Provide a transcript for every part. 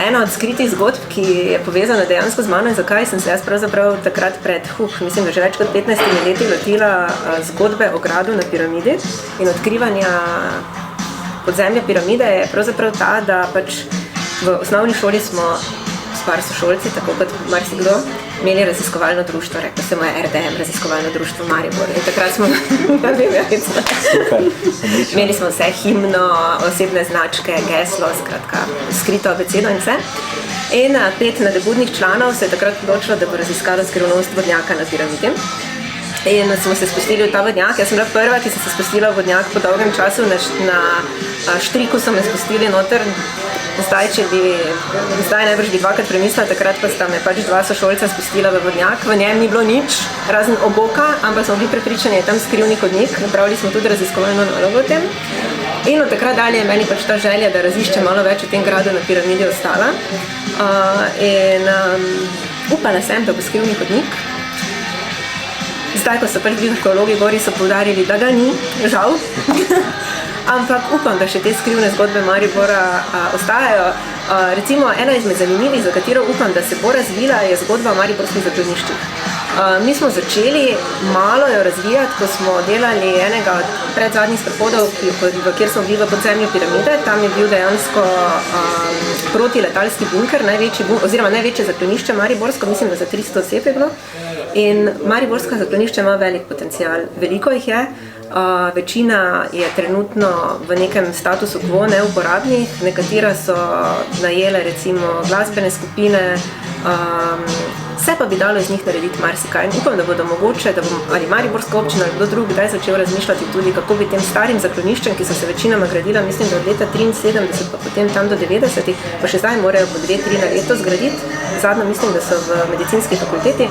ena od skritih zgodb, ki je povezana dejansko z mano in zakaj sem se jaz pravzaprav takrat mislim, da že več kot 15 leti lotila zgodbe o gradu na piramidi in odkrivanja podzemlja piramide je pravzaprav ta, da pač v osnovni šoli smo s par sošolci, tako kot marsikdo, imeli raziskovalno društvo, rekli se mu je RDM, raziskovalno društvo Maribor. In takrat smo, imeli smo vse himno, osebne značke, geslo, skratka, skrito abecedo in vse. In 5 nadebudnih članov se je takrat odločilo, da bo raziskalo skrivnost vodnjaka na piramidi. In smo se spustili v ta vodnjak. Jaz sem bila prva, ki sem se spustila v vodnjak po dolgem času. Na štriku so me spustili noter. Zdaj najbrž bi dvakrat premislila, takrat pa sta me pač 2 sošolca spustila v vodnjak. V njem ni bilo nič, razen oboka, ampak smo bili prepričani, da je tam skrivni hodnik. Napravili smo tudi raziskovalno nalogo o tem. In od takrat dalje je meni pač ta želja, da raziščem malo več o tem gradu na piramidi ostala. Upala sem, da bo skrivni hodnik. Zdaj, ko so pač bili arheologi gori, so poudarili, da ga ni, žal. Ampak upam, da še te skrivne zgodbe Maribora ostajajo. Recimo, ena izmed zanimivih, za katero upam, da se bo razvila, je zgodba o mariborskih zakloniščih. Mi smo začeli malo jo razvijati, ko smo delali enega od predzadnjih sprehodov, kjer smo bili v podzemlju piramide. Tam je bil dejansko protiletalski bunker, največje zaklonišče mariborsko, mislim, da za 300 oseb je bilo. In mariborska zaklonišča ima velik potencial. Veliko jih je. Večina je trenutno v nekem statusu quo neuporabnih, nekatera so najele recimo glasbene skupine, vse pa bi dalo iz njih narediti marsikaj. In upam, da bodo mogoče, da bom ali mariborska občina ali kdo drug kdaj začel razmišljati tudi, kako bi tem starim zakloniščem, ki so se večinoma gradila, mislim, da od leta 73 pa potem tam do 90, pa še zdaj morajo po 2-3 na leto zgraditi. Zadnjo mislim, da so v medicinski fakulteti,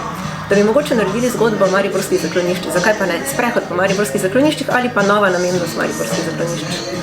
da bi mogoče naredili zgodbo o mariborskih zakloniščih. Zakaj pa ne? Sprehod po mariborskih zakloniščih ali pa nova namennost mariborskih zaklonišč.